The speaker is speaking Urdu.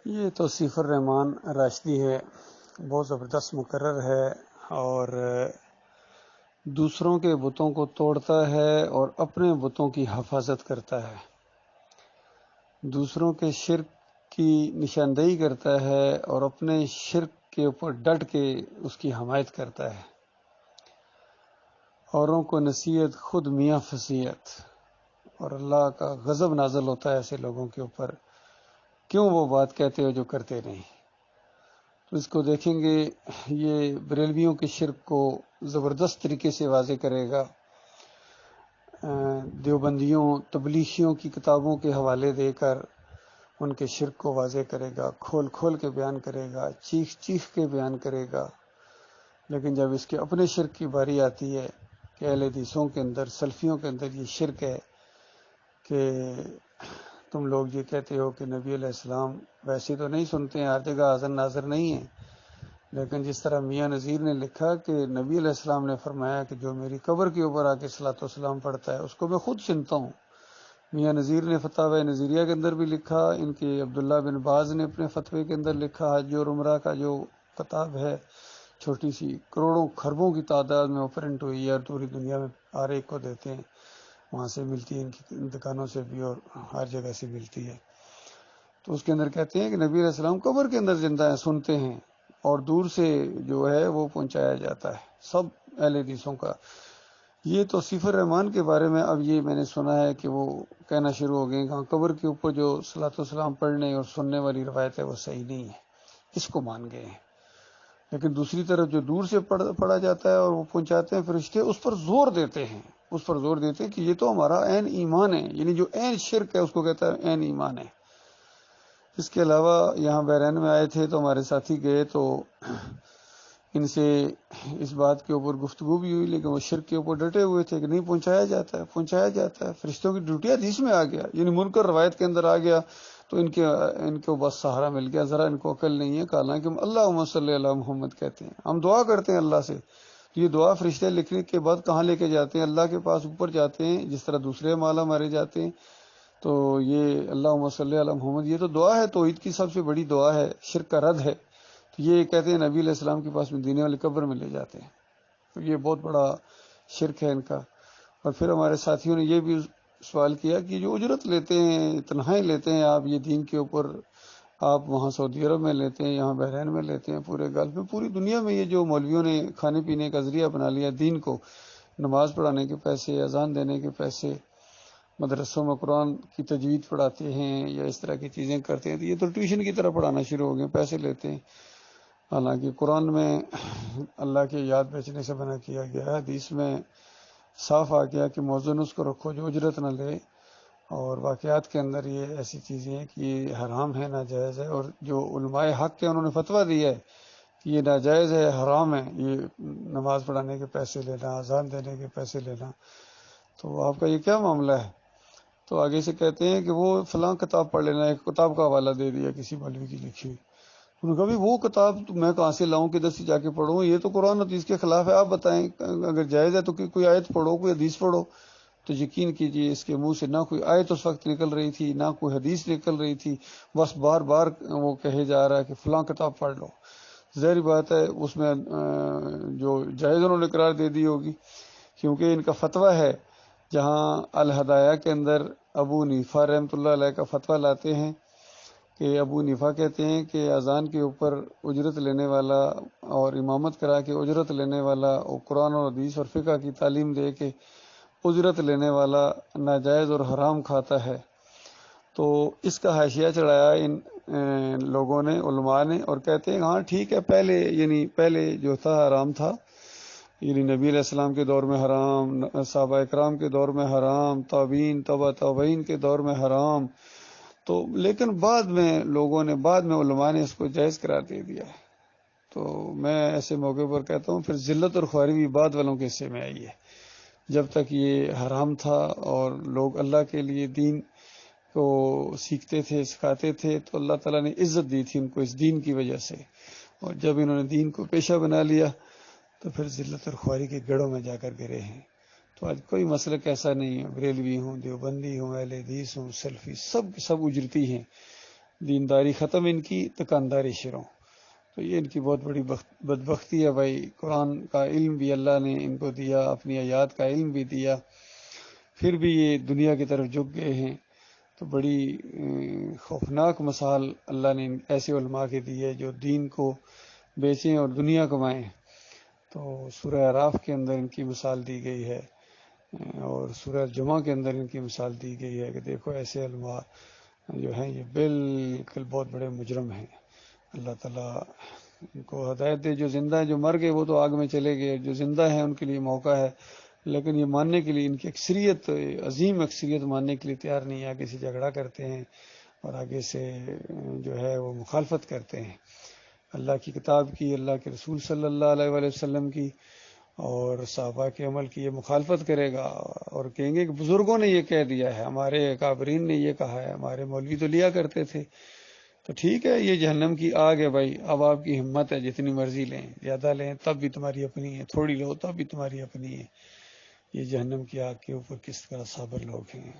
یہ توصیف الرحمان راشدی ہے، بہت زبردست مقرر ہے اور دوسروں کے بتوں کو توڑتا ہے اور اپنے بتوں کی حفاظت کرتا ہے، دوسروں کے شرک کی نشاندہی کرتا ہے اور اپنے شرک کے اوپر ڈٹ کے اس کی حمایت کرتا ہے، اوروں کو نصیحت خود میاں فصیحت، اور اللہ کا غضب نازل ہوتا ہے ایسے لوگوں کے اوپر، کیوں وہ بات کہتے ہو جو کرتے نہیں۔ تو اس کو دیکھیں گے، یہ بریلویوں کے شرک کو زبردست طریقے سے واضح کرے گا، دیوبندیوں تبلیغیوں کی کتابوں کے حوالے دے کر ان کے شرک کو واضح کرے گا، کھول کھول کے بیان کرے گا، چیخ چیخ کے بیان کرے گا۔ لیکن جب اس کے اپنے شرک کی باری آتی ہے کہ اہل حدیثوں کے اندر، سلفیوں کے اندر یہ شرک ہے کہ تم لوگ یہ کہتے ہو کہ نبی علیہ السلام ویسے تو نہیں سنتے ہیں، ہر جگہ حاضر ناظر نہیں ہیں، لیکن جس طرح میاں نذیر نے لکھا کہ نبی علیہ السلام نے فرمایا کہ جو میری قبر کے اوپر آ کے صلاۃ والسلام پڑھتا ہے اس کو میں خود سنتا ہوں۔ میاں نذیر نے فتاوی نظریہ کے اندر بھی لکھا، ان کے عبداللہ بن باز نے اپنے فتوے کے اندر لکھا، حج اور عمرہ کا جو کتاب ہے چھوٹی سی، کروڑوں خربوں کی تعداد میں وہ پرنٹ ہوئی ہے اور پوری دنیا میں ہر ایک کو دیتے ہیں، وہاں سے ملتی ہے، ان کی دکانوں سے بھی اور ہر جگہ سے ملتی ہے۔ تو اس کے اندر کہتے ہیں کہ نبی علیہ السلام قبر کے اندر زندہ ہیں، سنتے ہیں، اور دور سے جو ہے وہ پہنچایا جاتا ہے سب اہل حدیثوں کا۔ یہ توصیف الرحمان کے بارے میں اب یہ میں نے سنا ہے کہ وہ کہنا شروع ہو گئے کہ قبر کے اوپر جو صلاۃ والسلام پڑھنے اور سننے والی روایت ہے وہ صحیح نہیں ہے، اس کو مان گئے ہیں۔ لیکن دوسری طرف جو دور سے پڑھا جاتا ہے اور وہ پہنچاتے ہیں فرشتے، اس پر زور دیتے ہیں، اس پر زور دیتے ہیں کہ یہ تو ہمارا عین ایمان ہے، یعنی جو عین شرک ہے اس کو کہتا ہے عین ایمان ہے۔ اس کے علاوہ یہاں بحرین میں آئے تھے تو ہمارے ساتھی گئے تو ان سے اس بات کے اوپر گفتگو بھی ہوئی، لیکن وہ شرک کے اوپر ڈٹے ہوئے تھے کہ نہیں، پہنچایا جاتا ہے، پہنچایا جاتا ہے، فرشتوں کی ڈیوٹی حدیث میں آ گیا، یعنی منکر روایت کے اندر آ گیا تو ان کو بس سہارا مل گیا، ذرا ان کو عقل نہیں ہے، حالانکہ ہم اللہم صلی علی محمد کہتے ہیں، ہم دعا کرتے ہیں اللہ سے، تو یہ دعا فرشتے لکھنے کے بعد کہاں لے کے جاتے ہیں؟ اللہ کے پاس اوپر جاتے ہیں، جس طرح دوسرے مالا مارے جاتے ہیں۔ تو یہ اللہم صلی علی محمد یہ تو دعا ہے، توحید کی سب سے بڑی دعا ہے، شرک کا رد ہے۔ تو یہ کہتے ہیں نبی علیہ السلام کے پاس مدینے والی قبر میں لے جاتے ہیں، تو یہ بہت بڑا شرک ہے ان کا۔ اور پھر ہمارے ساتھیوں نے یہ بھی سوال کیا کہ جو اجرت لیتے ہیں، تنخواہیں لیتے ہیں آپ یہ دین کے اوپر، آپ وہاں سعودی عرب میں لیتے ہیں، یہاں بحرین میں لیتے ہیں، پورے گلف میں، پوری دنیا میں یہ جو مولویوں نے کھانے پینے کا ذریعہ بنا لیا دین کو، نماز پڑھانے کے پیسے، اذان دینے کے پیسے، مدرسوں میں قرآن کی تجوید پڑھاتے ہیں یا اس طرح کی چیزیں کرتے ہیں، تو یہ تو ٹیوشن کی طرح پڑھانا شروع ہو گئے، پیسے لیتے ہیں۔ حالانکہ قرآن میں اللہ کی یاد بیچنے سے منع کیا گیا ہے، حدیث میں صاف آ گیا کہ موزن اس کو رکھو جو اجرت نہ لے، اور واقعات کے اندر یہ ایسی چیزیں ہیں کہ یہ حرام ہے، ناجائز ہے، اور جو علماء حق کے انہوں نے فتویٰ دیا ہے کہ یہ ناجائز ہے، حرام ہے، یہ نماز پڑھانے کے پیسے لینا، اذان دینے کے پیسے لینا، تو آپ کا یہ کیا معاملہ ہے؟ تو آگے سے کہتے ہیں کہ وہ فلاں کتاب پڑھ لینا، ایک کتاب کا حوالہ دے دیا کسی مولوی کی لکھی ہوئی، انہوں نے کہا وہ کتاب میں کہاں سے لاؤں، کدھر سے جا کے پڑھوں، یہ تو قرآن حدیث کے خلاف ہے، آپ بتائیں اگر جائز ہے تو کوئی آیت پڑھو، کوئی حدیث پڑھو۔ تو یقین کیجئے اس کے منہ سے نہ کوئی آیت اس وقت نکل رہی تھی، نہ کوئی حدیث نکل رہی تھی، بس بار بار وہ کہے جا رہا ہے کہ فلاں کتاب پڑھ لو۔ ظاہر بات ہے اس میں جو جائز انہوں نے قرار دے دی ہوگی، کیونکہ ان کا فتویٰ ہے، جہاں الہدایہ کے اندر ابو حنیفہ رحمۃ اللہ علیہ کا فتویٰ لاتے ہیں کہ ابو حنیفہ کہتے ہیں کہ اذان کے اوپر اجرت لینے والا اور امامت کرا کے اجرت لینے والا اور قرآن اور حدیث اور فقہ کی تعلیم دے کے اجرت لینے والا ناجائز اور حرام کھاتا ہے۔ تو اس کا حاشیہ چڑھایا ان لوگوں نے، علماء نے، اور کہتے ہیں ہاں ٹھیک ہے، پہلے جو تھا حرام تھا، یعنی نبی علیہ السلام کے دور میں حرام، صحابہ اکرام کے دور میں حرام، تابعین، تبع تابعین کے دور میں حرام، تو لیکن بعد میں علماء نے اس کو جائز قرار دے دیا ہے۔ تو میں ایسے موقع پر کہتا ہوں پھر ذلت اور خواری بھی بعد والوں کے حصے میں آئی ہے، جب تک یہ حرام تھا اور لوگ اللہ کے لیے دین کو سیکھتے تھے، سکھاتے تھے، تو اللہ تعالیٰ نے عزت دی تھی ان کو اس دین کی وجہ سے، اور جب انہوں نے دین کو پیشہ بنا لیا تو پھر ذلت اور خواری کے گڑھوں میں جا کر گرے ہیں۔ تو آج کوئی مسلک ایسا نہیں ہے، بریلوی ہوں، دیوبندی ہوں، اہل حدیث ہوں، سلفی، سب اجرتی ہیں، دینداری ختم ان کی، دکانداری شروع. تو یہ ان کی بہت بڑی بدبختی ہے بھائی. قرآن کا علم بھی اللہ نے ان کو دیا، اپنی آیات کا علم بھی دیا، پھر بھی یہ دنیا کی طرف جھک گئے ہیں. تو بڑی خوفناک مثال اللہ نے ایسے علماء کے دی ہے جو دین کو بیچیں اور دنیا کمائیں. تو سورہ اعراف کے اندر ان کی مثال دی گئی ہے، اور سورہ جمعہ کے اندر ان کی مثال دی گئی ہے کہ دیکھو ایسے علماء جو ہیں یہ بالکل بہت بڑے مجرم ہیں. اللہ تعالیٰ ان کو ہدایت دے. جو زندہ ہیں، جو مر گئے وہ تو آگ میں چلے گئے، جو زندہ ہیں ان کے لیے موقع ہے، لیکن یہ ماننے کے لیے ان کی اکثریت، عظیم اکثریت ماننے کے لیے تیار نہیں ہے. آگے سے جھگڑا کرتے ہیں اور آگے سے جو ہے وہ مخالفت کرتے ہیں اللہ کی کتاب کی، اللہ کے رسول صلی اللہ علیہ وآلہ وسلم کی اور صحابہ کے عمل کی. یہ مخالفت کرے گا اور کہیں گے کہ بزرگوں نے یہ کہہ دیا ہے، ہمارے اکابرین نے یہ کہا ہے، ہمارے مولوی تو لیا کرتے تھے. تو ٹھیک ہے، یہ جہنم کی آگ ہے بھائی. اب آپ کی ہمت ہے، جتنی مرضی لیں، زیادہ لیں تب بھی تمہاری اپنی ہے، تھوڑی لو تب بھی تمہاری اپنی ہے. یہ جہنم کی آگ کے اوپر کس طرح صابر لوگ ہیں.